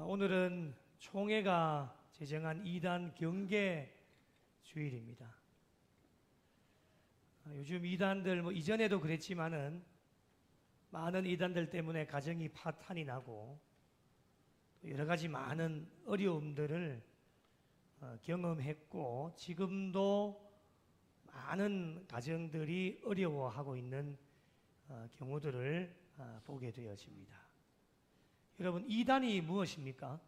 오늘은 총회가 제정한 이단 경계 주일입니다. 요즘 이단들 이전에도 그랬지만은 많은 이단들 때문에 가정이 파탄이 나고 여러 가지 많은 어려움들을 경험했고 지금도 많은 가정들이 어려워하고 있는 경우들을 보게 되어집니다. 여러분, 이단이 무엇입니까?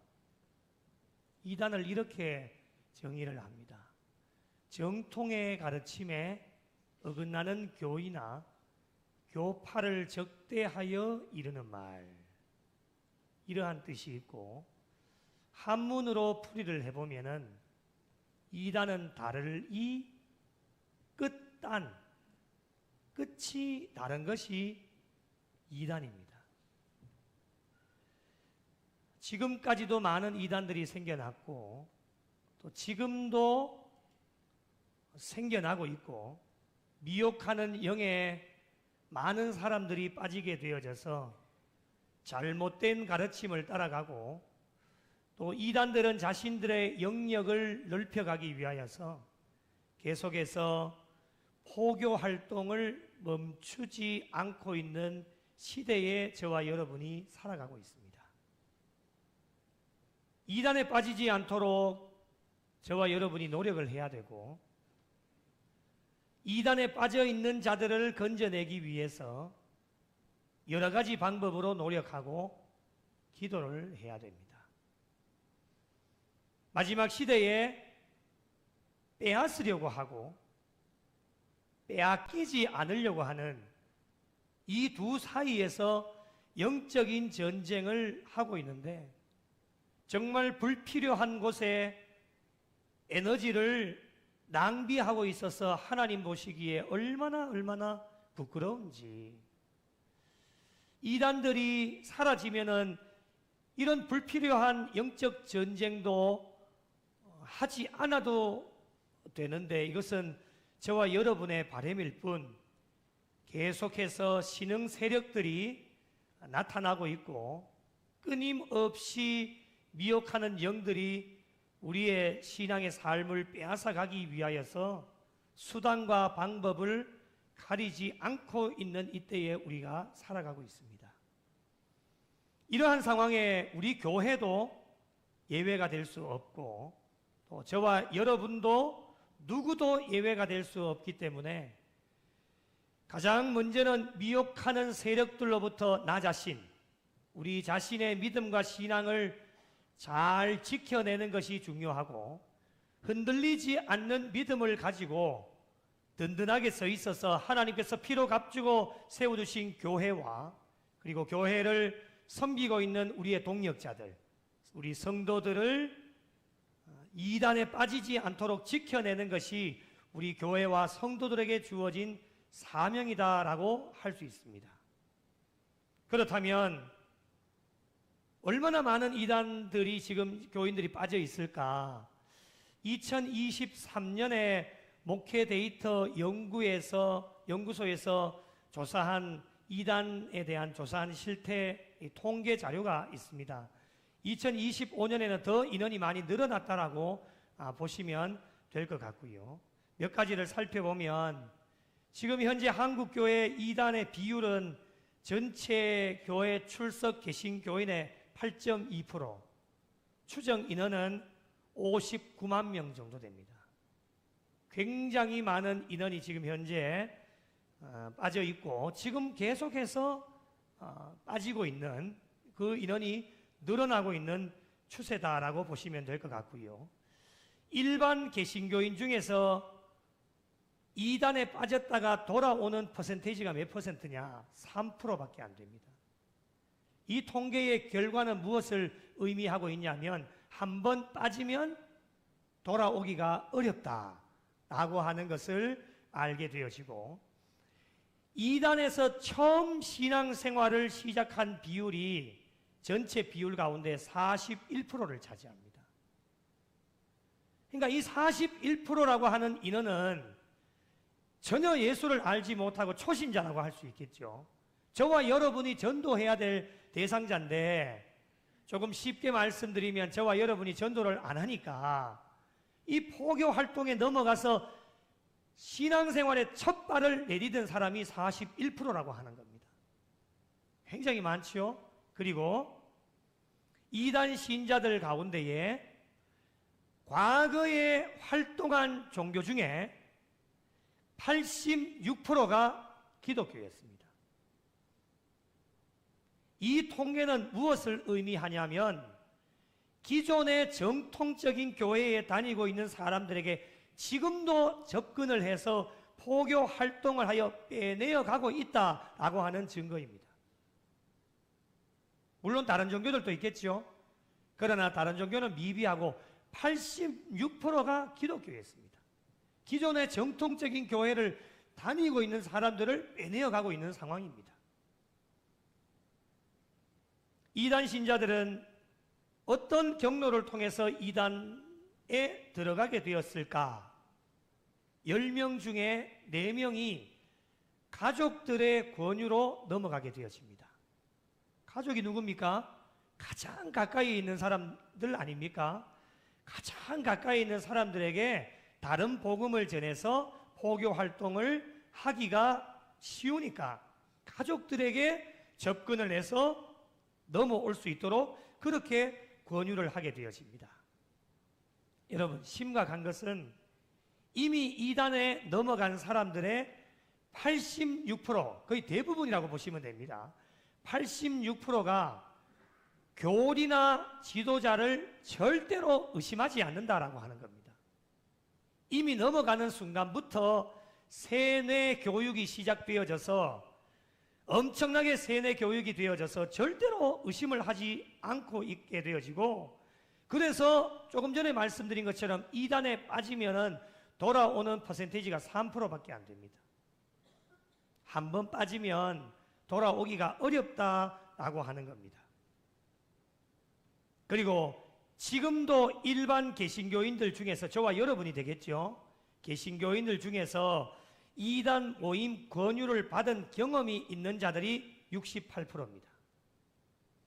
이단을 이렇게 정의를 합니다. 정통의 가르침에 어긋나는 교의나 교파를 적대하여 이르는 말, 이러한 뜻이 있고, 한문으로 풀이를 해보면은 이단은 다를 이 끝단, 끝이 다른 것이 이단입니다. 지금까지도 많은 이단들이 생겨났고 또 지금도 생겨나고 있고 미혹하는 영에 많은 사람들이 빠지게 되어져서 잘못된 가르침을 따라가고 또 이단들은 자신들의 영역을 넓혀가기 위하여서 계속해서 포교 활동을 멈추지 않고 있는 시대에 저와 여러분이 살아가고 있습니다. 이단에 빠지지 않도록 저와 여러분이 노력을 해야 되고 이단에 빠져 있는 자들을 건져내기 위해서 여러 가지 방법으로 노력하고 기도를 해야 됩니다. 마지막 시대에 빼앗으려고 하고 빼앗기지 않으려고 하는 이 두 사이에서 영적인 전쟁을 하고 있는데 정말 불필요한 곳에 에너지를 낭비하고 있어서 하나님 보시기에 얼마나 부끄러운지. 이단들이 사라지면은 이런 불필요한 영적 전쟁도 하지 않아도 되는데 이것은 저와 여러분의 바람일 뿐 계속해서 신흥 세력들이 나타나고 있고 끊임없이 미혹하는 영들이 우리의 신앙의 삶을 빼앗아가기 위하여서 수단과 방법을 가리지 않고 있는 이때에 우리가 살아가고 있습니다. 이러한 상황에 우리 교회도 예외가 될 수 없고 또 저와 여러분도 누구도 예외가 될 수 없기 때문에 가장 먼저는 미혹하는 세력들로부터 나 자신, 우리 자신의 믿음과 신앙을 잘 지켜내는 것이 중요하고 흔들리지 않는 믿음을 가지고 든든하게 서 있어서 하나님께서 피로 값주고 세워주신 교회와 그리고 교회를 섬기고 있는 우리의 동역자들, 우리 성도들을 이단에 빠지지 않도록 지켜내는 것이 우리 교회와 성도들에게 주어진 사명이다라고 할 수 있습니다. 그렇다면 얼마나 많은 이단들이 지금 교인들이 빠져 있을까? 2023년에 목회 데이터 연구소에서 조사한 이단에 대한 조사한 실태 통계 자료가 있습니다. 2025년에는 더 인원이 많이 늘어났다라고 보시면 될 것 같고요. 몇 가지를 살펴보면 지금 현재 한국교회 이단의 비율은 전체 교회 출석 개신 교인의 8.2%, 추정 인원은 59만 명 정도 됩니다. 굉장히 많은 인원이 지금 현재 빠져 있고 지금 계속해서 빠지고 있는 그 인원이 늘어나고 있는 추세다라고 보시면 될 것 같고요. 일반 개신교인 중에서 이단에 빠졌다가 돌아오는 퍼센테이지가 몇 퍼센트냐? 3%밖에 안 됩니다. 이 통계의 결과는 무엇을 의미하고 있냐면 한 번 빠지면 돌아오기가 어렵다라고 하는 것을 알게 되어지고 이단에서 처음 신앙생활을 시작한 비율이 전체 비율 가운데 41%를 차지합니다. 그러니까 이 41%라고 하는 인원은 전혀 예수를 알지 못하고 초신자라고 할 수 있겠죠. 저와 여러분이 전도해야 될 대상자인데 조금 쉽게 말씀드리면 저와 여러분이 전도를 안 하니까 이 포교 활동에 넘어가서 신앙생활의 첫 발을 내디딘 사람이 41%라고 하는 겁니다. 굉장히 많죠. 그리고 이단 신자들 가운데에 과거에 활동한 종교 중에 86%가 기독교였습니다. 이 통계는 무엇을 의미하냐면 기존의 정통적인 교회에 다니고 있는 사람들에게 지금도 접근을 해서 포교 활동을 하여 빼내어 가고 있다라고 하는 증거입니다. 물론 다른 종교들도 있겠죠. 그러나 다른 종교는 미비하고 86%가 기독교였습니다. 기존의 정통적인 교회를 다니고 있는 사람들을 빼내어 가고 있는 상황입니다. 이단 신자들은 어떤 경로를 통해서 이단에 들어가게 되었을까? 10명 중에 4명이 가족들의 권유로 넘어가게 되었습니다. 가족이 누굽니까? 가장 가까이 있는 사람들 아닙니까? 가장 가까이 있는 사람들에게 다른 복음을 전해서 포교 활동을 하기가 쉬우니까 가족들에게 접근을 해서 넘어올 수 있도록 그렇게 권유를 하게 되어집니다. 여러분, 심각한 것은 이미 이단에 넘어간 사람들의 86%, 거의 대부분이라고 보시면 됩니다. 86%가 교리나 지도자를 절대로 의심하지 않는다라고 하는 겁니다. 이미 넘어가는 순간부터 세뇌 교육이 시작되어져서 엄청나게 세뇌 교육이 되어져서 절대로 의심을 하지 않고 있게 되어지고, 그래서 조금 전에 말씀드린 것처럼 이단에 빠지면은 돌아오는 퍼센테이지가 3%밖에 안 됩니다. 한 번 빠지면 돌아오기가 어렵다라고 하는 겁니다. 그리고 지금도 일반 개신교인들 중에서, 저와 여러분이 되겠죠, 개신교인들 중에서 이단 모임 권유를 받은 경험이 있는 자들이 68%입니다.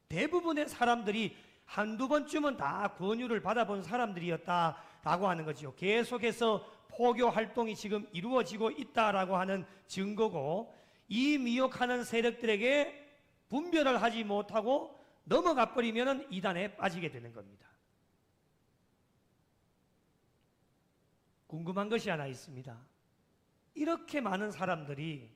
대부분의 사람들이 한두 번쯤은 다 권유를 받아본 사람들이었다라고 하는 거죠. 계속해서 포교 활동이 지금 이루어지고 있다라고 하는 증거고, 이 미혹하는 세력들에게 분별을 하지 못하고 넘어가 버리면 이단에 빠지게 되는 겁니다. 궁금한 것이 하나 있습니다. 이렇게 많은 사람들이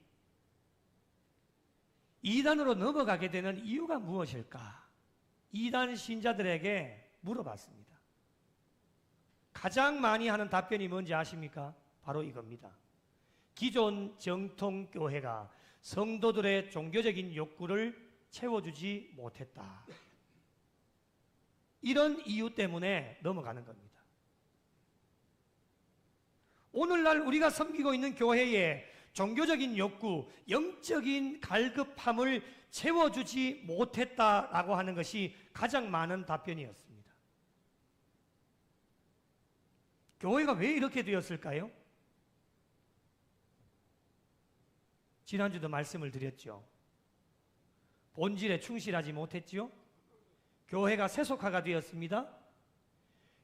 이단으로 넘어가게 되는 이유가 무엇일까? 이단 신자들에게 물어봤습니다. 가장 많이 하는 답변이 뭔지 아십니까? 바로 이겁니다. 기존 정통교회가 성도들의 종교적인 욕구를 채워주지 못했다. 이런 이유 때문에 넘어가는 겁니다. 오늘날 우리가 섬기고 있는 교회에 종교적인 욕구, 영적인 갈급함을 채워주지 못했다라고 하는 것이 가장 많은 답변이었습니다. 교회가 왜 이렇게 되었을까요? 지난주도 말씀을 드렸죠. 본질에 충실하지 못했지요. 교회가 세속화가 되었습니다.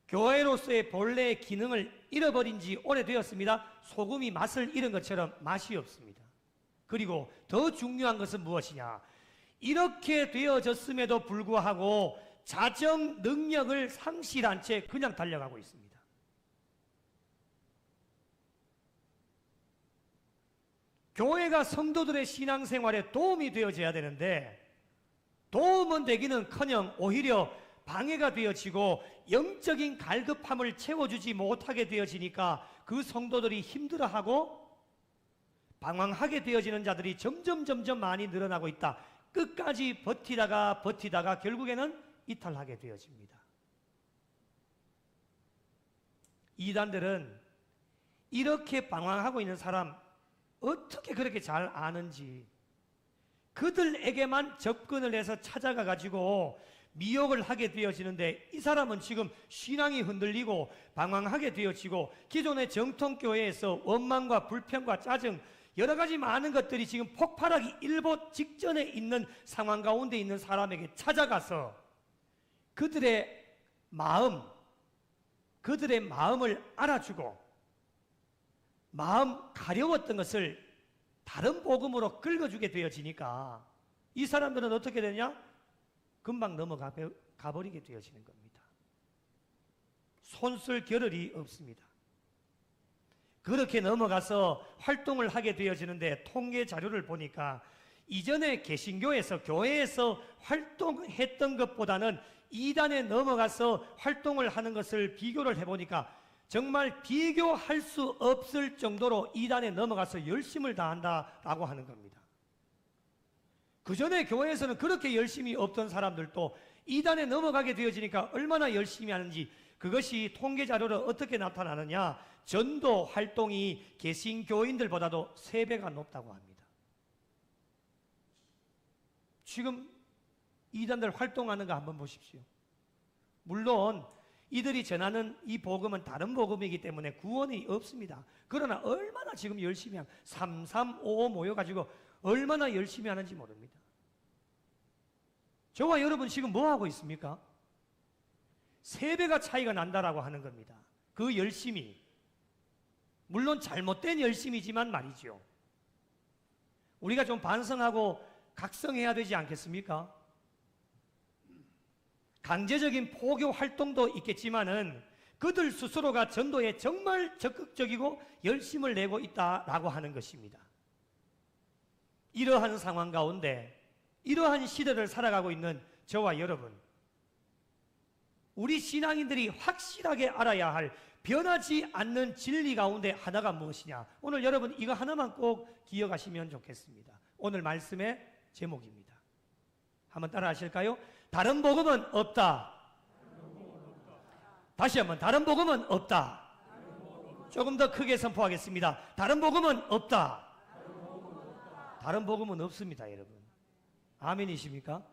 교회로서의 본래의 기능을 잃어버린 지 오래되었습니다. 소금이 맛을 잃은 것처럼 맛이 없습니다. 그리고 더 중요한 것은 무엇이냐? 이렇게 되어졌음에도 불구하고 자정 능력을 상실한 채 그냥 달려가고 있습니다. 교회가 성도들의 신앙생활에 도움이 되어져야 되는데 도움은 되기는커녕 오히려 방해가 되어지고 영적인 갈급함을 채워주지 못하게 되어지니까 그 성도들이 힘들어하고 방황하게 되어지는 자들이 점점 많이 늘어나고 있다. 끝까지 버티다가 결국에는 이탈하게 되어집니다. 이단들은 이렇게 방황하고 있는 사람 어떻게 그렇게 잘 아는지 그들에게만 접근을 해서 찾아가 가지고 미혹을 하게 되어지는데, 이 사람은 지금 신앙이 흔들리고 방황하게 되어지고 기존의 정통교회에서 원망과 불평과 짜증, 여러 가지 많은 것들이 지금 폭발하기 일보 직전에 있는 상황 가운데 있는 사람에게 찾아가서 그들의 마음을 알아주고 마음 가려웠던 것을 다른 복음으로 긁어주게 되어지니까 이 사람들은 어떻게 되냐? 금방 가버리게 되어지는 겁니다. 손쓸 겨를이 없습니다. 그렇게 넘어가서 활동을 하게 되어지는데 통계 자료를 보니까 이전에 개신교에서 교회에서 활동했던 것보다는 이단에 넘어가서 활동을 하는 것을 비교를 해보니까 정말 비교할 수 없을 정도로 이단에 넘어가서 열심을 다한다라고 하는 겁니다. 그 전에 교회에서는 그렇게 열심히 없던 사람들도 이단에 넘어가게 되어지니까 얼마나 열심히 하는지, 그것이 통계 자료로 어떻게 나타나느냐? 전도 활동이 개신교인들보다도 3배가 높다고 합니다. 지금 이단들 활동하는 거 한번 보십시오. 물론 이들이 전하는 이 복음은 다른 복음이기 때문에 구원이 없습니다. 그러나 얼마나 지금 열심히 하면 3355 모여가지고 얼마나 열심히 하는지 모릅니다. 저와 여러분 지금 뭐 하고 있습니까? 3배가 차이가 난다라고 하는 겁니다. 그 열심이 물론 잘못된 열심이지만 말이죠. 우리가 좀 반성하고 각성해야 되지 않겠습니까? 강제적인 포교 활동도 있겠지만은 그들 스스로가 전도에 정말 적극적이고 열심을 내고 있다라고 하는 것입니다. 이러한 상황 가운데 이러한 시대를 살아가고 있는 저와 여러분, 우리 신앙인들이 확실하게 알아야 할 변하지 않는 진리 가운데 하나가 무엇이냐? 오늘 여러분 이거 하나만 꼭 기억하시면 좋겠습니다. 오늘 말씀의 제목입니다. 한번 따라 하실까요? 다른 복음은 없다. 다시 한번, 다른 복음은 없다. 조금 더 크게 선포하겠습니다. 다른 복음은 없다. 다른 복음은 없습니다, 여러분. 아멘이십니까?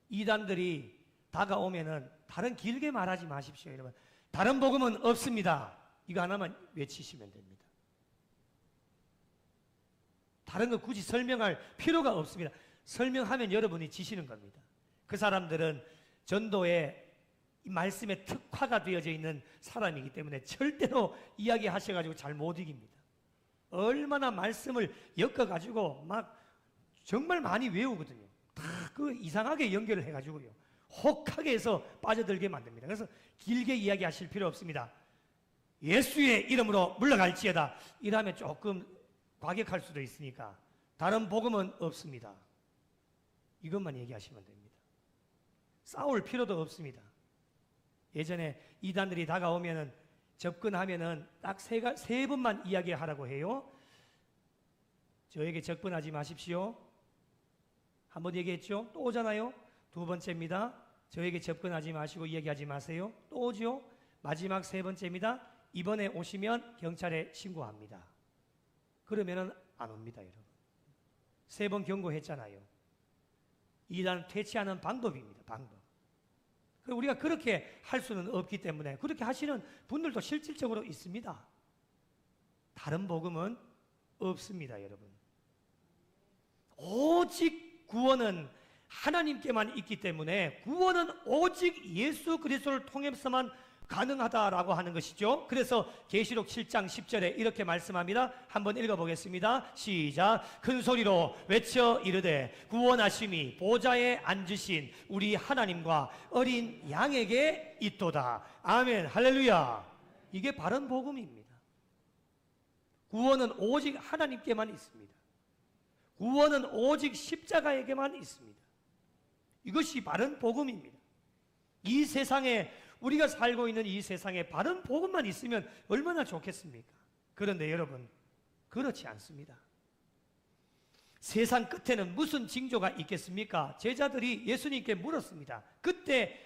이단들이 다가오면은 다른 길게 말하지 마십시오, 여러분. 다른 복음은 없습니다. 이거 하나만 외치시면 됩니다. 다른 거 굳이 설명할 필요가 없습니다. 설명하면 여러분이 지시는 겁니다. 그 사람들은 전도에 이 말씀에 특화가 되어져 있는 사람이기 때문에 절대로 이야기하셔가지고 잘 못 이깁니다. 얼마나 말씀을 엮어가지고 막 정말 많이 외우거든요. 다 그 이상하게 연결을 해가지고요. 혹하게 해서 빠져들게 만듭니다. 그래서 길게 이야기하실 필요 없습니다. 예수의 이름으로 물러갈지어다. 이러면 조금 과격할 수도 있으니까 다른 복음은 없습니다. 이것만 얘기하시면 됩니다. 싸울 필요도 없습니다. 예전에 이단들이 다가오면은 접근하면은 딱 세 번만 이야기하라고 해요. 저에게 접근하지 마십시오. 한 번 얘기했죠? 또 오잖아요. 2번째입니다. 저에게 접근하지 마시고 이야기하지 마세요. 또 오죠? 마지막 3번째입니다. 이번에 오시면 경찰에 신고합니다. 그러면은 안 옵니다, 여러분. 3번 경고했잖아요. 이단을 퇴치하는 방법입니다. 방법. 우리가 그렇게 할 수는 없기 때문에 그렇게 하시는 분들도 실질적으로 있습니다. 다른 복음은 없습니다, 여러분. 오직 구원은 하나님께만 있기 때문에 구원은 오직 예수 그리스도를 통해서만 가능하다라고 하는 것이죠. 그래서 계시록 7장 10절에 이렇게 말씀합니다. 한번 읽어보겠습니다. 시작. 큰 소리로 외쳐 이르되 구원하심이 보좌에 앉으신 우리 하나님과 어린 양에게 있도다. 아멘. 할렐루야. 이게 바른 복음입니다. 구원은 오직 하나님께만 있습니다. 구원은 오직 십자가에게만 있습니다. 이것이 바른 복음입니다. 이 세상에 우리가 살고 있는 이 세상에 바른 복음만 있으면 얼마나 좋겠습니까? 그런데 여러분, 그렇지 않습니다. 세상 끝에는 무슨 징조가 있겠습니까? 제자들이 예수님께 물었습니다. 그때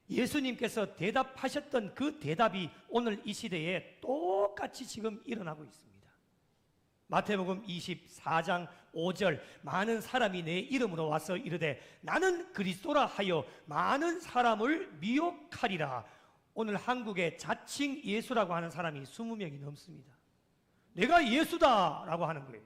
예수님께서 대답하셨던 그 대답이 오늘 이 시대에 똑같이 지금 일어나고 있습니다. 마태복음 24장 5절 많은 사람이 내 이름으로 와서 이르되 나는 그리스도라 하여 많은 사람을 미혹하리라. 오늘 한국에 자칭 예수라고 하는 사람이 20명이 넘습니다. 내가 예수다 라고 하는 거예요.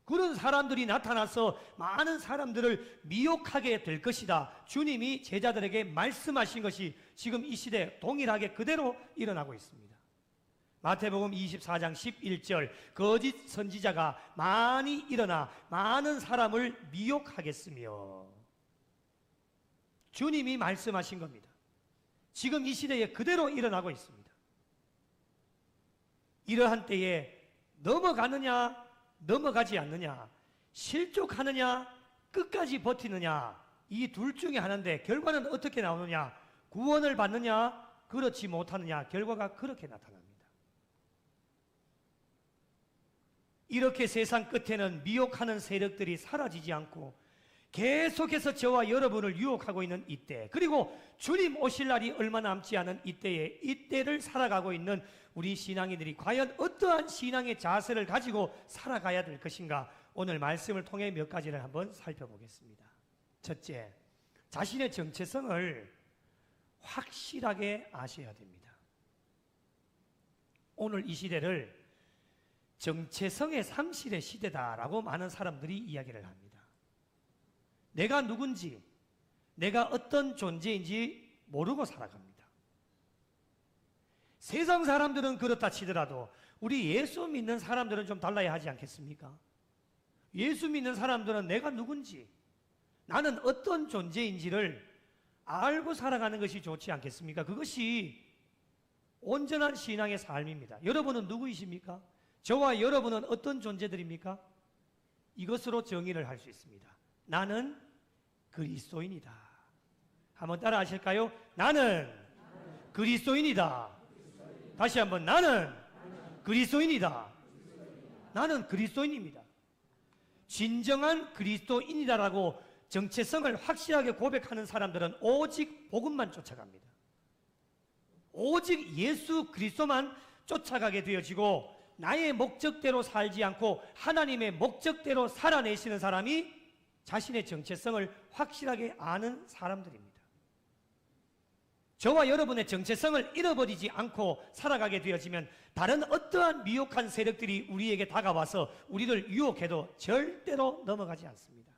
그런 사람들이 나타나서 많은 사람들을 미혹하게 될 것이다. 주님이 제자들에게 말씀하신 것이 지금 이 시대에 동일하게 그대로 일어나고 있습니다. 마태복음 24장 11절, 거짓 선지자가 많이 일어나 많은 사람을 미혹하겠으며, 주님이 말씀하신 겁니다. 지금 이 시대에 그대로 일어나고 있습니다. 이러한 때에 넘어가느냐 넘어가지 않느냐, 실족하느냐 끝까지 버티느냐, 이 둘 중에 하나인데 결과는 어떻게 나오느냐, 구원을 받느냐 그렇지 못하느냐, 결과가 그렇게 나타납니다. 이렇게 세상 끝에는 미혹하는 세력들이 사라지지 않고 계속해서 저와 여러분을 유혹하고 있는 이때, 그리고 주님 오실 날이 얼마 남지 않은 이때에 이때를 살아가고 있는 우리 신앙인들이 과연 어떠한 신앙의 자세를 가지고 살아가야 될 것인가, 오늘 말씀을 통해 몇 가지를 한번 살펴보겠습니다. 첫째, 자신의 정체성을 확실하게 아셔야 됩니다. 오늘 이 시대를 정체성의 상실의 시대다라고 많은 사람들이 이야기를 합니다. 내가 누군지, 내가 어떤 존재인지 모르고 살아갑니다. 세상 사람들은 그렇다 치더라도 우리 예수 믿는 사람들은 좀 달라야 하지 않겠습니까? 예수 믿는 사람들은 내가 누군지, 나는 어떤 존재인지를 알고 살아가는 것이 좋지 않겠습니까? 그것이 온전한 신앙의 삶입니다. 여러분은 누구이십니까? 저와 여러분은 어떤 존재들입니까? 이것으로 정의를 할 수 있습니다. 나는 그리스도인이다. 한번 따라 하실까요? 나는 그리스도인이다. 다시 한번, 나는 그리스도인이다. 나는 그리스도인입니다. 진정한 그리스도인이다라고 정체성을 확실하게 고백하는 사람들은 오직 복음만 쫓아갑니다. 오직 예수 그리스도만 쫓아가게 되어지고, 나의 목적대로 살지 않고 하나님의 목적대로 살아내시는 사람이 자신의 정체성을 확실하게 아는 사람들입니다. 저와 여러분의 정체성을 잃어버리지 않고 살아가게 되어지면 다른 어떠한 미혹한 세력들이 우리에게 다가와서 우리를 유혹해도 절대로 넘어가지 않습니다.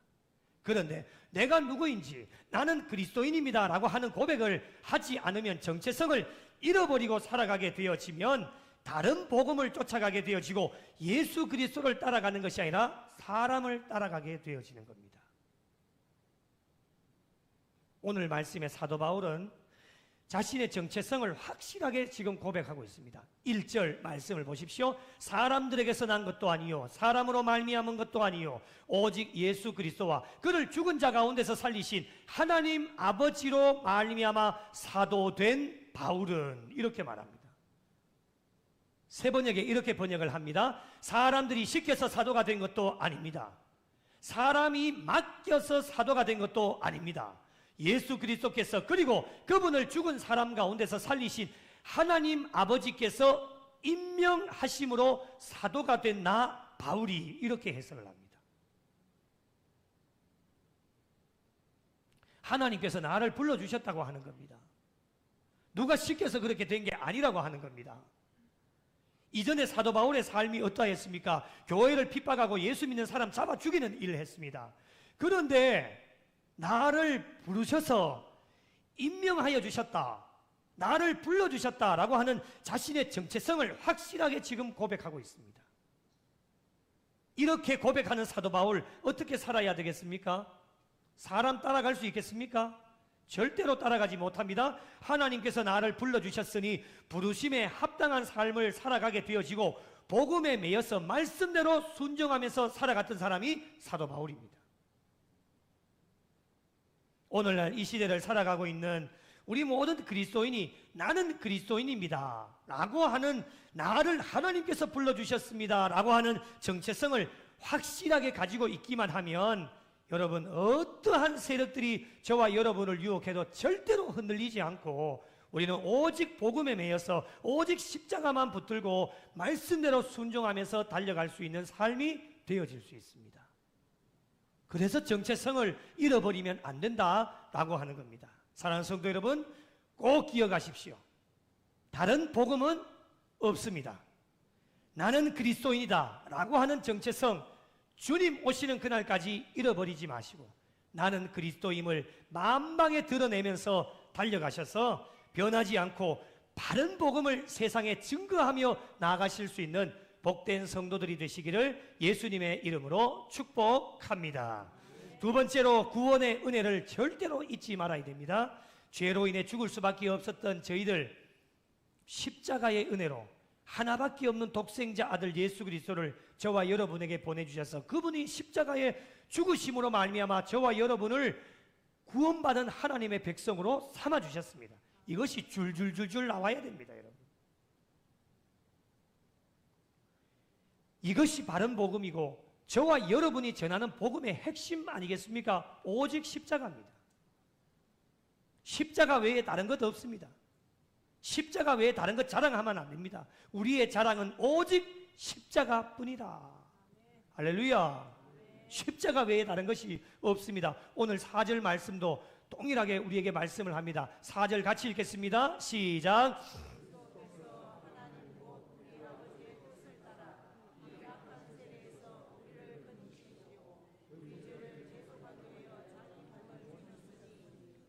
그런데 내가 누구인지, 나는 그리스도인입니다 라고 하는 고백을 하지 않으면, 정체성을 잃어버리고 살아가게 되어지면 다른 복음을 쫓아가게 되어지고 예수 그리스도를 따라가는 것이 아니라 사람을 따라가게 되어지는 겁니다. 오늘 말씀의 사도 바울은 자신의 정체성을 확실하게 지금 고백하고 있습니다. 1절 말씀을 보십시오. 사람들에게서 난 것도 아니요, 사람으로 말미암은 것도 아니요, 오직 예수 그리스도와 그를 죽은 자 가운데서 살리신 하나님 아버지로 말미암아 사도된 바울은, 이렇게 말합니다. 세 번역에 이렇게 번역을 합니다. 사람들이 시켜서 사도가 된 것도 아닙니다. 사람이 맡겨서 사도가 된 것도 아닙니다. 예수 그리스도께서, 그리고 그분을 죽은 사람 가운데서 살리신 하나님 아버지께서 임명하심으로 사도가 된 나 바울이, 이렇게 해석을 합니다. 하나님께서 나를 불러주셨다고 하는 겁니다. 누가 시켜서 그렇게 된 게 아니라고 하는 겁니다. 이전에 사도 바울의 삶이 어떠했습니까? 교회를 핍박하고 예수 믿는 사람 잡아 죽이는 일을 했습니다. 그런데 나를 부르셔서 임명하여 주셨다, 나를 불러주셨다라고 하는 자신의 정체성을 확실하게 지금 고백하고 있습니다. 이렇게 고백하는 사도 바울, 어떻게 살아야 되겠습니까? 사람 따라갈 수 있겠습니까? 절대로 따라가지 못합니다. 하나님께서 나를 불러주셨으니 부르심에 합당한 삶을 살아가게 되어지고 복음에 매여서 말씀대로 순종하면서 살아갔던 사람이 사도 바울입니다. 오늘날 이 시대를 살아가고 있는 우리 모든 그리스도인이 나는 그리스도인입니다 라고 하는, 나를 하나님께서 불러주셨습니다 라고 하는 정체성을 확실하게 가지고 있기만 하면, 여러분, 어떠한 세력들이 저와 여러분을 유혹해도 절대로 흔들리지 않고 우리는 오직 복음에 매여서 오직 십자가만 붙들고 말씀대로 순종하면서 달려갈 수 있는 삶이 되어질 수 있습니다. 그래서 정체성을 잃어버리면 안 된다라고 하는 겁니다. 사랑하는 성도 여러분, 꼭 기억하십시오. 다른 복음은 없습니다. 나는 그리스도인이다 라고 하는 정체성, 주님 오시는 그날까지 잃어버리지 마시고 나는 그리스도임을 만방에 드러내면서 달려가셔서 변하지 않고 바른 복음을 세상에 증거하며 나아가실 수 있는 복된 성도들이 되시기를 예수님의 이름으로 축복합니다. 두 번째로 구원의 은혜를 절대로 잊지 말아야 됩니다. 죄로 인해 죽을 수밖에 없었던 저희들 십자가의 은혜로 하나밖에 없는 독생자 아들 예수 그리스도를 저와 여러분에게 보내주셔서 그분이 십자가의 죽으심으로 말미암아 저와 여러분을 구원받은 하나님의 백성으로 삼아주셨습니다. 이것이 줄줄줄줄 나와야 됩니다, 여러분. 이것이 바른 복음이고 저와 여러분이 전하는 복음의 핵심 아니겠습니까? 오직 십자가입니다. 십자가 외에 다른 것 없습니다. 십자가 외에 다른 것 자랑하면 안 됩니다. 우리의 자랑은 오직 십자가뿐이다. 할렐루야. 십자가 외에 다른 것이 없습니다. 오늘 4절 말씀도 동일하게 우리에게 말씀을 합니다. 4절 같이 읽겠습니다. 시작.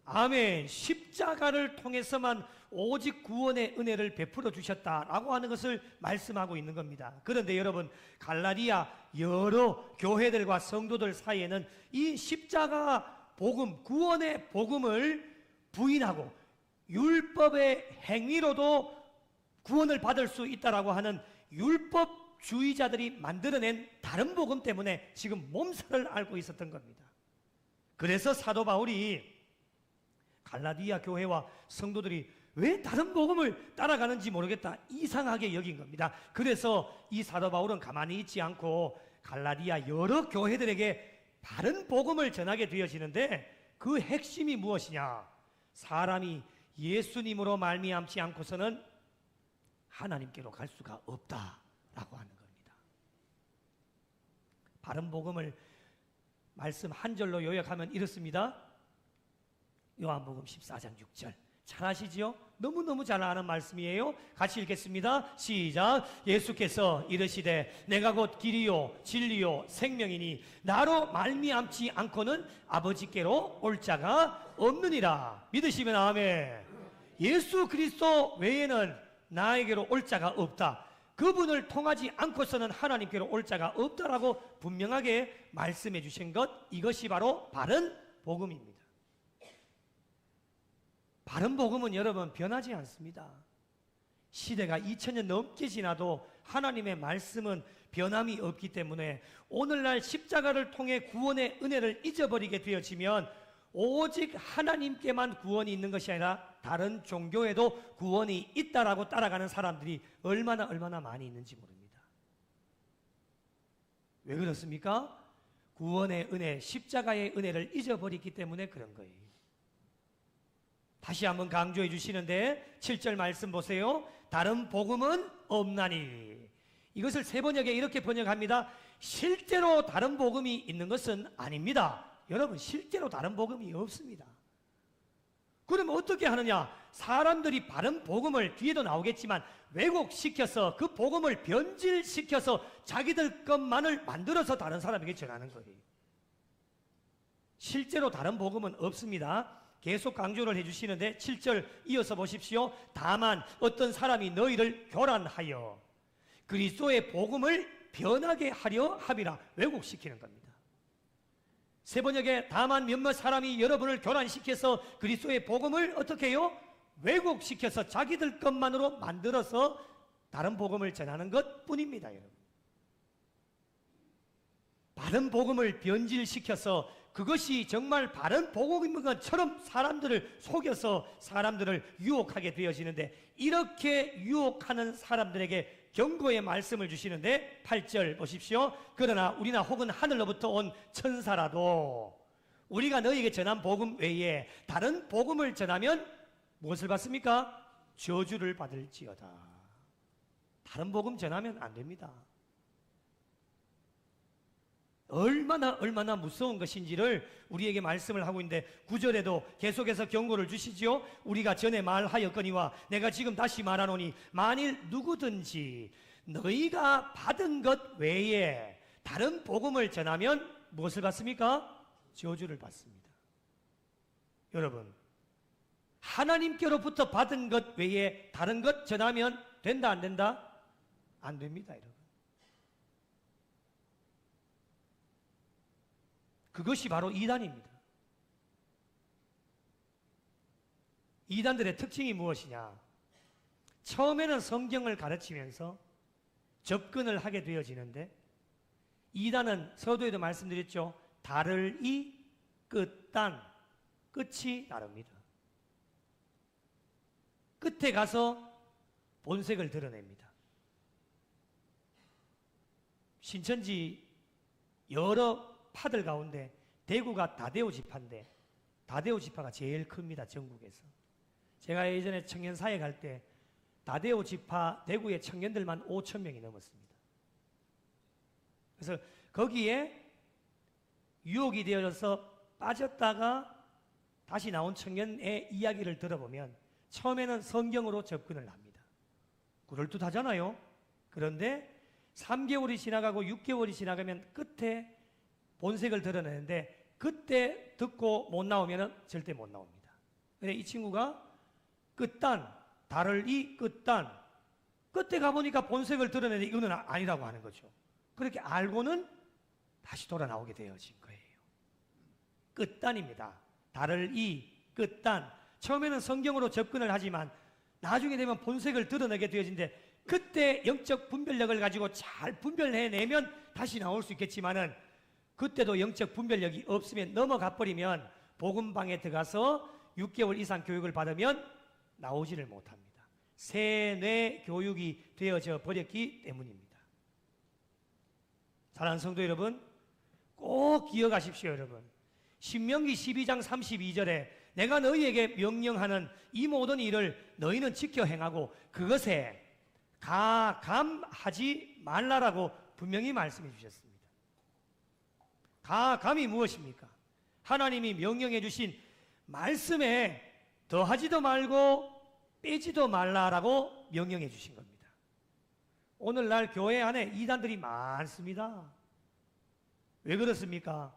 아멘. 십자가를 통해서만 오직 구원의 은혜를 베풀어 주셨다라고 하는 것을 말씀하고 있는 겁니다. 그런데 여러분, 갈라디아 여러 교회들과 성도들 사이에는 이 십자가 복음, 구원의 복음을 부인하고 율법의 행위로도 구원을 받을 수 있다라고 하는 율법주의자들이 만들어낸 다른 복음 때문에 지금 몸살을 앓고 있었던 겁니다. 그래서 사도 바울이 갈라디아 교회와 성도들이 왜 다른 복음을 따라가는지 모르겠다, 이상하게 여긴 겁니다. 그래서 이 사도 바울은 가만히 있지 않고 갈라디아 여러 교회들에게 바른 복음을 전하게 되어지는데 그 핵심이 무엇이냐? 사람이 예수님으로 말미암지 않고서는 하나님께로 갈 수가 없다라고 하는 겁니다. 바른 복음을 말씀 한 절로 요약하면 이렇습니다. 요한복음 14장 6절 잘 아시지요? 너무너무 잘 아는 말씀이에요. 같이 읽겠습니다. 시작. 예수께서 이르시되 내가 곧 길이요 진리요 생명이니 나로 말미암지 않고는 아버지께로 올 자가 없느니라. 믿으시면 아멘. 예수 그리스도 외에는 나에게로 올 자가 없다. 그분을 통하지 않고서는 하나님께로 올 자가 없다라고 분명하게 말씀해 주신 것, 이것이 바로 바른 복음입니다. 바른 복음은 여러분 변하지 않습니다. 시대가 2000년 넘게 지나도 하나님의 말씀은 변함이 없기 때문에 오늘날 십자가를 통해 구원의 은혜를 잊어버리게 되어지면 오직 하나님께만 구원이 있는 것이 아니라 다른 종교에도 구원이 있다라고 따라가는 사람들이 얼마나 많이 있는지 모릅니다. 왜 그렇습니까? 구원의 은혜, 십자가의 은혜를 잊어버리기 때문에 그런 거예요. 다시 한번 강조해 주시는데 7절 말씀 보세요. 다른 복음은 없나니. 이것을 세 번역에 이렇게 번역합니다. 실제로 다른 복음이 있는 것은 아닙니다. 여러분, 실제로 다른 복음이 없습니다. 그러면 어떻게 하느냐? 사람들이 바른 복음을, 뒤에도 나오겠지만 왜곡시켜서 그 복음을 변질시켜서 자기들 것만을 만들어서 다른 사람에게 전하는 거예요. 실제로 다른 복음은 없습니다. 계속 강조를 해주시는데 7절 이어서 보십시오. 다만 어떤 사람이 너희를 교란하여 그리스도의 복음을 변하게 하려 함이라. 왜곡시키는 겁니다. 세 번역에 다만 몇몇 사람이 여러분을 교란시켜서 그리스도의 복음을 어떻게 해요? 왜곡시켜서 자기들 것만으로 만들어서 다른 복음을 전하는 것뿐입니다. 여러분, 바른 복음을 변질시켜서 그것이 정말 바른 복음인 것처럼 사람들을 속여서 사람들을 유혹하게 되어지는데, 이렇게 유혹하는 사람들에게 경고의 말씀을 주시는데 8절 보십시오. 그러나 우리나 혹은 하늘로부터 온 천사라도 우리가 너희에게 전한 복음 외에 다른 복음을 전하면 무엇을 받습니까? 저주를 받을지어다. 다른 복음 전하면 안 됩니다. 얼마나 무서운 것인지를 우리에게 말씀을 하고 있는데 9절에도 계속해서 경고를 주시죠. 우리가 전에 말하였거니와 내가 지금 다시 말하노니 만일 누구든지 너희가 받은 것 외에 다른 복음을 전하면 무엇을 받습니까? 저주를 받습니다. 여러분, 하나님께로부터 받은 것 외에 다른 것 전하면 된다, 안 된다? 안 됩니다, 여러분. 그것이 바로 이단입니다. 이단들의 특징이 무엇이냐? 처음에는 성경을 가르치면서 접근을 하게 되어지는데, 이단은 서두에도 말씀드렸죠. 달을 이 끝단, 끝이 다릅니다. 끝에 가서 본색을 드러냅니다. 신천지 여러 파들 가운데 대구가 다대오 지파인데, 다대오 지파가 제일 큽니다, 전국에서. 제가 예전에 청년사회 갈 때 다대오 지파 대구의 청년들만 5천 명이 넘었습니다. 그래서 거기에 유혹이 되어서 빠졌다가 다시 나온 청년의 이야기를 들어보면 처음에는 성경으로 접근을 합니다. 그럴듯하잖아요. 그런데 3개월이 지나가고 6개월이 지나가면 끝에 본색을 드러내는데, 그때 듣고 못 나오면 절대 못 나옵니다. 근데 이 친구가 끝단, 달을 이 끝단, 끝에 가보니까 본색을 드러내는데 이거는 아니라고 하는 거죠. 그렇게 알고는 다시 돌아 나오게 되어진 거예요. 끝단입니다. 달을 이 끝단. 처음에는 성경으로 접근을 하지만 나중에 되면 본색을 드러내게 되어진데, 그때 영적 분별력을 가지고 잘 분별해내면 다시 나올 수 있겠지만은, 그때도 영적 분별력이 없으면 넘어가 버리면 복음방에 들어가서 6개월 이상 교육을 받으면 나오지를 못합니다. 세뇌 교육이 되어져 버렸기 때문입니다. 사랑하는 성도 여러분, 꼭 기억하십시오. 여러분, 신명기 12장 32절에 내가 너희에게 명령하는 이 모든 일을 너희는 지켜 행하고 그것에 가감하지 말라라고 분명히 말씀해 주셨습니다. 가감이 무엇입니까? 하나님이 명령해 주신 말씀에 더하지도 말고 빼지도 말라라고 명령해 주신 겁니다. 오늘날 교회 안에 이단들이 많습니다. 왜 그렇습니까?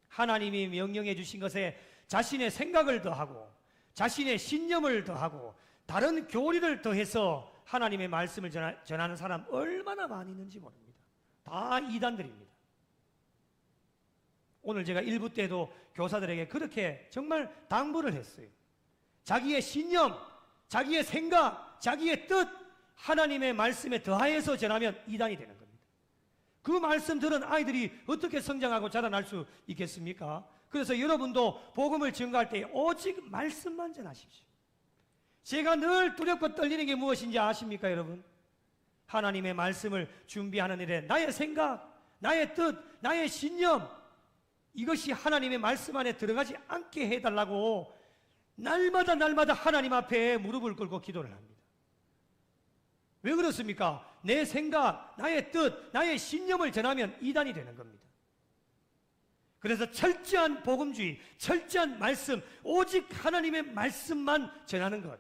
하나님이 명령해 주신 것에 자신의 생각을 더하고 자신의 신념을 더하고 다른 교리를 더해서 하나님의 말씀을 전하는 사람 얼마나 많이 있는지 모릅니다. 다 이단들입니다. 오늘 제가 1부 때도 교사들에게 그렇게 정말 당부를 했어요. 자기의 신념, 자기의 생각, 자기의 뜻, 하나님의 말씀에 더하여서 전하면 이단이 되는 겁니다. 그 말씀 들은 아이들이 어떻게 성장하고 자라날 수 있겠습니까? 그래서 여러분도 복음을 증거할 때 오직 말씀만 전하십시오. 제가 늘 두렵고 떨리는 게 무엇인지 아십니까, 여러분? 하나님의 말씀을 준비하는 일에 나의 생각, 나의 뜻, 나의 신념, 이것이 하나님의 말씀 안에 들어가지 않게 해달라고 날마다 하나님 앞에 무릎을 꿇고 기도를 합니다. 왜 그렇습니까? 내 생각, 나의 뜻, 나의 신념을 전하면 이단이 되는 겁니다. 그래서 철저한 복음주의, 철저한 말씀, 오직 하나님의 말씀만 전하는 것,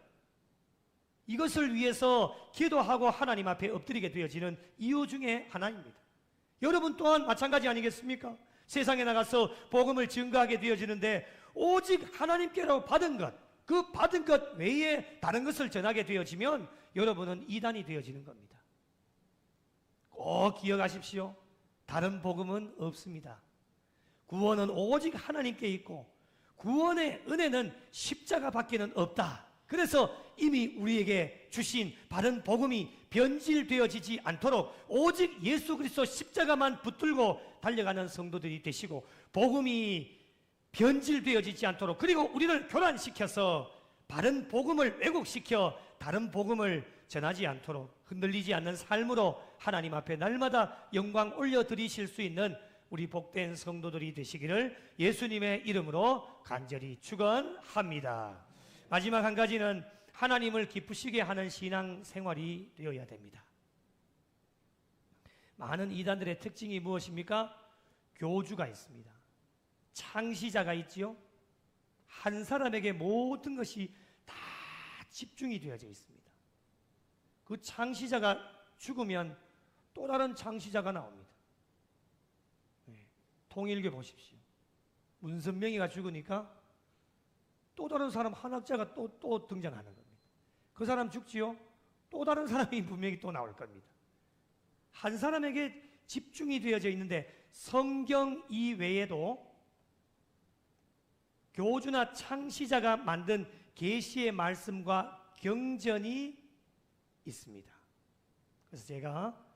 이것을 위해서 기도하고 하나님 앞에 엎드리게 되어지는 이유 중에 하나입니다. 여러분 또한 마찬가지 아니겠습니까? 세상에 나가서 복음을 증거하게 되어지는데 오직 하나님께로 받은 것, 그 받은 것 외에 다른 것을 전하게 되어지면 여러분은 이단이 되어지는 겁니다. 꼭 기억하십시오. 다른 복음은 없습니다. 구원은 오직 하나님께 있고 구원의 은혜는 십자가밖에는 없다. 그래서 이미 우리에게 주신 바른 복음이 변질되어지지 않도록 오직 예수 그리스도 십자가만 붙들고 달려가는 성도들이 되시고, 복음이 변질되어지지 않도록, 그리고 우리를 교란시켜서 바른 복음을 왜곡시켜 다른 복음을 전하지 않도록 흔들리지 않는 삶으로 하나님 앞에 날마다 영광 올려드리실 수 있는 우리 복된 성도들이 되시기를 예수님의 이름으로 간절히 축원합니다. 마지막 한 가지는 하나님을 기쁘시게 하는 신앙 생활이 되어야 됩니다. 많은 이단들의 특징이 무엇입니까? 교주가 있습니다. 창시자가 있지요. 한 사람에게 모든 것이 다 집중이 되어져 있습니다. 그 창시자가 죽으면 또 다른 창시자가 나옵니다. 통일교 보십시오. 문선명이가 죽으니까 또 다른 사람 한학자가 또 등장하는 겁니다. 그 사람 죽지요? 또 다른 사람이 분명히 또 나올 겁니다. 한 사람에게 집중이 되어져 있는데 성경 이외에도 교주나 창시자가 만든 계시의 말씀과 경전이 있습니다. 그래서 제가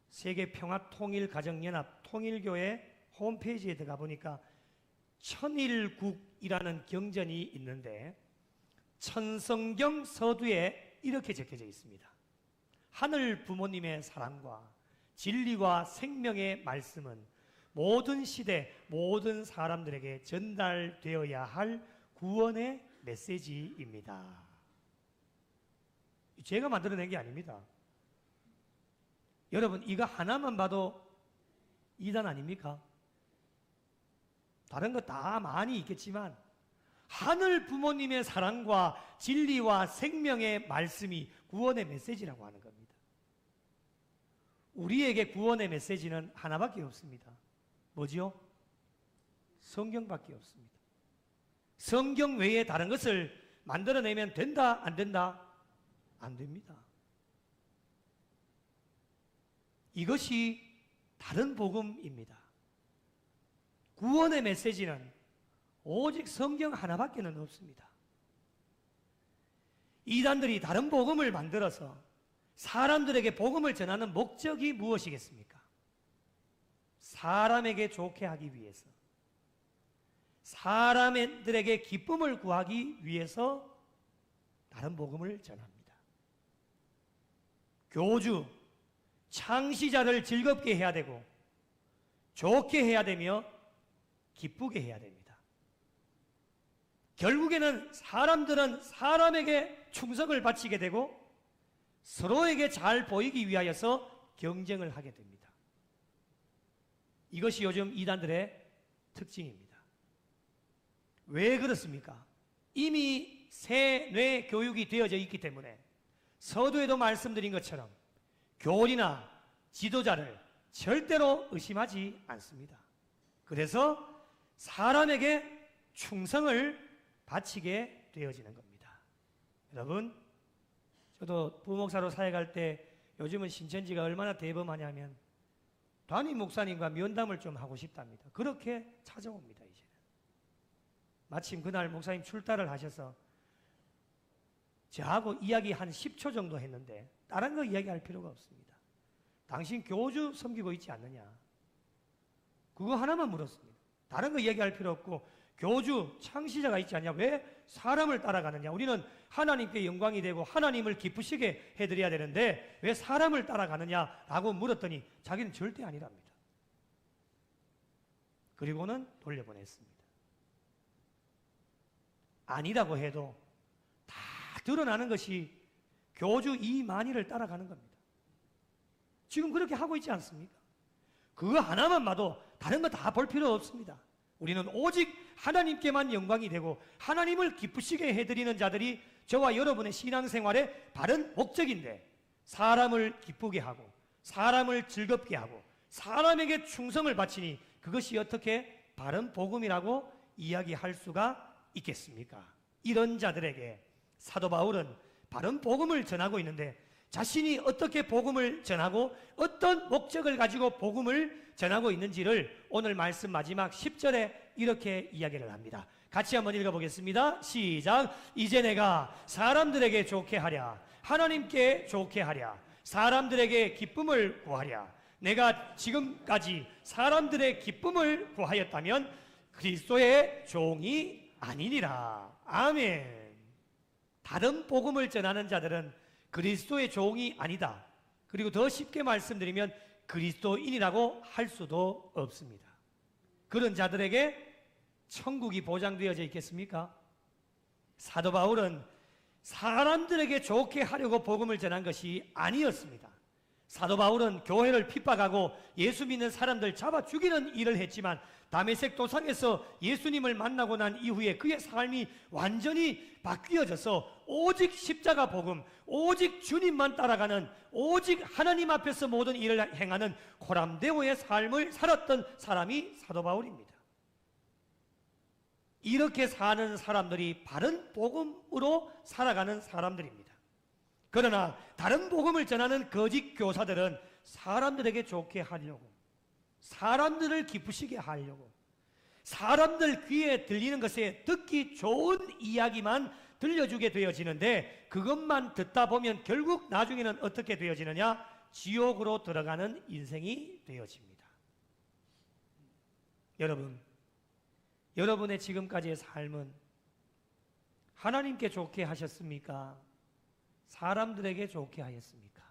세계평화통일가정연합 통일교회 홈페이지에 들어가 보니까 천일국이라는 경전이 있는데 천성경 서두에 이렇게 적혀져 있습니다. 하늘 부모님의 사랑과 진리와 생명의 말씀은 모든 시대, 모든 사람들에게 전달되어야 할 구원의 메시지입니다. 제가 만들어낸 게 아닙니다. 여러분, 이거 하나만 봐도 이단 아닙니까? 다른 거 다 많이 있겠지만 하늘 부모님의 사랑과 진리와 생명의 말씀이 구원의 메시지라고 하는 겁니다. 우리에게 구원의 메시지는 하나밖에 없습니다. 뭐지요? 성경밖에 없습니다. 성경 외에 다른 것을 만들어내면 된다, 안 된다? 안 됩니다. 이것이 다른 복음입니다. 구원의 메시지는 오직 성경 하나밖에 없습니다. 이단들이 다른 복음을 만들어서 사람들에게 복음을 전하는 목적이 무엇이겠습니까? 사람에게 좋게 하기 위해서, 사람들에게 기쁨을 구하기 위해서 다른 복음을 전합니다. 교주, 창시자를 즐겁게 해야 되고 좋게 해야 되며 기쁘게 해야 됩니다. 결국에는 사람들은 사람에게 충성을 바치게 되고 서로에게 잘 보이기 위하여서 경쟁을 하게 됩니다. 이것이 요즘 이단들의 특징입니다. 왜 그렇습니까? 이미 세뇌 교육이 되어져 있기 때문에 서두에도 말씀드린 것처럼 교리나 지도자를 절대로 의심하지 않습니다. 그래서 사람에게 충성을 바치게 되어지는 겁니다. 여러분, 저도 부목사로 사역할 때 요즘은 신천지가 얼마나 대범하냐면 담임 목사님과 면담을 좀 하고 싶답니다. 그렇게 찾아옵니다. 이제는 마침 그날 목사님 출타를 하셔서 저하고 이야기 한 10초 정도 했는데 다른 거 이야기할 필요가 없습니다. 당신 교주 섬기고 있지 않느냐? 그거 하나만 물었습니다. 다른 거 이야기할 필요 없고 교주, 창시자가 있지 않냐? 왜 사람을 따라가느냐? 우리는 하나님께 영광이 되고 하나님을 기쁘시게 해드려야 되는데 왜 사람을 따라가느냐라고 물었더니 자기는 절대 아니랍니다. 그리고는 돌려보냈습니다. 아니라고 해도 다 드러나는 것이 교주 이만희를 따라가는 겁니다. 지금 그렇게 하고 있지 않습니까? 그거 하나만 봐도 다른 거 다 볼 필요 없습니다. 우리는 오직 하나님께만 영광이 되고 하나님을 기쁘시게 해드리는 자들이 저와 여러분의 신앙생활의 바른 목적인데 사람을 기쁘게 하고 사람을 즐겁게 하고 사람에게 충성을 바치니 그것이 어떻게 바른 복음이라고 이야기할 수가 있겠습니까? 이런 자들에게 사도 바울은 바른 복음을 전하고 있는데 자신이 어떻게 복음을 전하고 어떤 목적을 가지고 복음을 전하고 있는지를 오늘 말씀 마지막 10절에 이렇게 이야기를 합니다. 같이 한번 읽어보겠습니다. 시작. 이제 내가 사람들에게 좋게 하랴 하나님께 좋게 하랴 사람들에게 기쁨을 구하랴 내가 지금까지 사람들의 기쁨을 구하였다면 그리스도의 종이 아니니라. 아멘. 다른 복음을 전하는 자들은 그리스도의 종이 아니다. 그리고 더 쉽게 말씀드리면 그리스도인이라고 할 수도 없습니다. 그런 자들에게 천국이 보장되어져 있겠습니까? 사도 바울은 사람들에게 좋게 하려고 복음을 전한 것이 아니었습니다. 사도 바울은 교회를 핍박하고 예수 믿는 사람들 잡아 죽이는 일을 했지만 다메섹 도상에서 예수님을 만나고 난 이후에 그의 삶이 완전히 바뀌어져서 오직 십자가 복음, 오직 주님만 따라가는, 오직 하나님 앞에서 모든 일을 행하는 코람데오의 삶을 살았던 사람이 사도 바울입니다. 이렇게 사는 사람들이 바른 복음으로 살아가는 사람들입니다. 그러나 다른 복음을 전하는 거짓 교사들은 사람들에게 좋게 하려고, 사람들을 기쁘시게 하려고, 사람들 귀에 들리는 것에 듣기 좋은 이야기만 들려주게 되어지는데, 그것만 듣다 보면 결국 나중에는 어떻게 되어지느냐? 지옥으로 들어가는 인생이 되어집니다. 여러분, 여러분의 지금까지의 삶은 하나님께 좋게 하셨습니까? 사람들에게 좋게 하였습니까?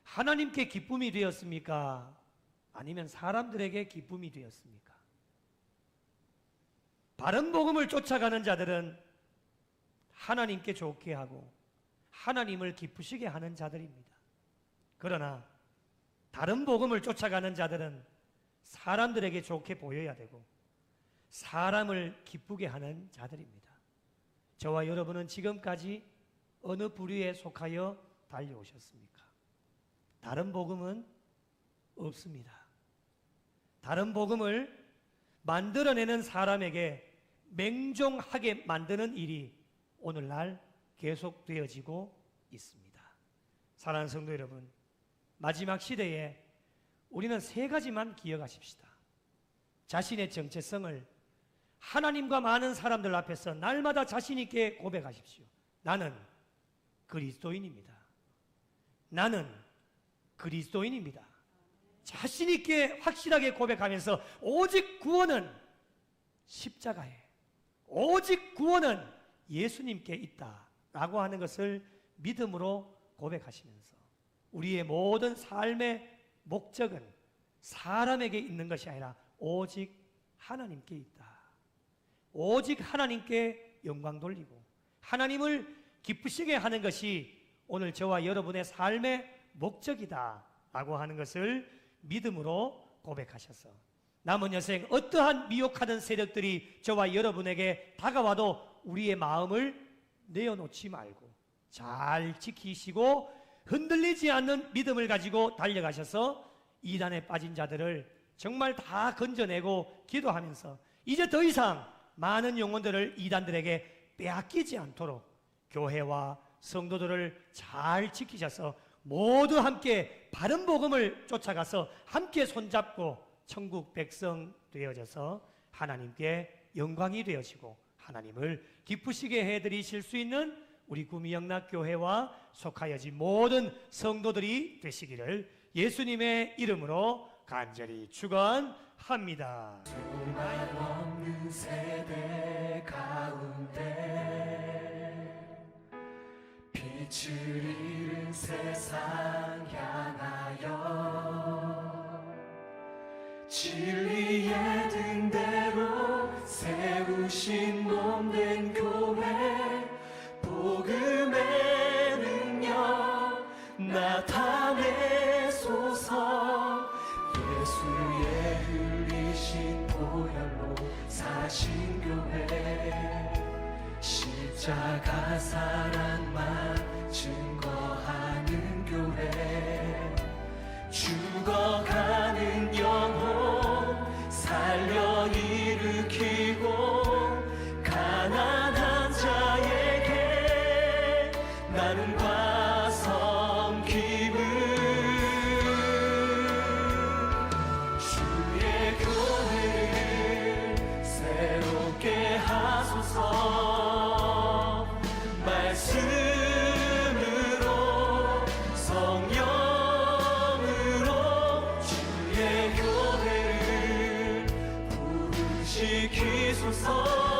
하나님께 기쁨이 되었습니까? 아니면 사람들에게 기쁨이 되었습니까? 바른 복음을 쫓아가는 자들은 하나님께 좋게 하고 하나님을 기쁘시게 하는 자들입니다. 그러나 다른 복음을 쫓아가는 자들은 사람들에게 좋게 보여야 되고 사람을 기쁘게 하는 자들입니다. 저와 여러분은 지금까지 어느 부류에 속하여 달려오셨습니까? 다른 복음은 없습니다. 다른 복음을 만들어내는 사람에게 맹종하게 만드는 일이 오늘날 계속되어지고 있습니다. 사랑하는 성도 여러분, 마지막 시대에 우리는 세 가지만 기억하십시다. 자신의 정체성을 하나님과 많은 사람들 앞에서 날마다 자신 있게 고백하십시오. 나는 그리스도인입니다. 나는 그리스도인입니다. 자신 있게 확실하게 고백하면서 오직 구원은 십자가에, 오직 구원은 예수님께 있다라고 하는 것을 믿음으로 고백하시면서 우리의 모든 삶의 목적은 사람에게 있는 것이 아니라 오직 하나님께 있다. 오직 하나님께 영광 돌리고 하나님을 기쁘시게 하는 것이 오늘 저와 여러분의 삶의 목적이다 라고 하는 것을 믿음으로 고백하셔서 남은 여생 어떠한 미혹하는 세력들이 저와 여러분에게 다가와도 우리의 마음을 내어놓지 말고 잘 지키시고 흔들리지 않는 믿음을 가지고 달려가셔서 이단에 빠진 자들을 정말 다 건져내고 기도하면서 이제 더 이상 많은 영혼들을 이단들에게 빼앗기지 않도록 교회와 성도들을 잘 지키셔서 모두 함께 바른 복음을 쫓아가서 함께 손잡고 천국 백성 되어져서 하나님께 영광이 되어지고 하나님을 기쁘시게 해드리실 수 있는 우리 구미영락교회와 속하여진 모든 성도들이 되시기를 예수님의 이름으로 간절히 축원합니다. 소망 없는 세대 가운데 빛을 잃은 세상 향하여 진리의 등대로 세우신 몸된 교회 복음의 능력 나타내소서 예수의 흘리신 보혈로 사신 교회 십자가 사랑만 증거하는 교회 죽어가는 영혼 살려 일으키고 가난한 자에게 나눔과 섬김을 주의 교회를 새롭게 하소서 말씀으로 성령으로 주의 교회를 부르시키소서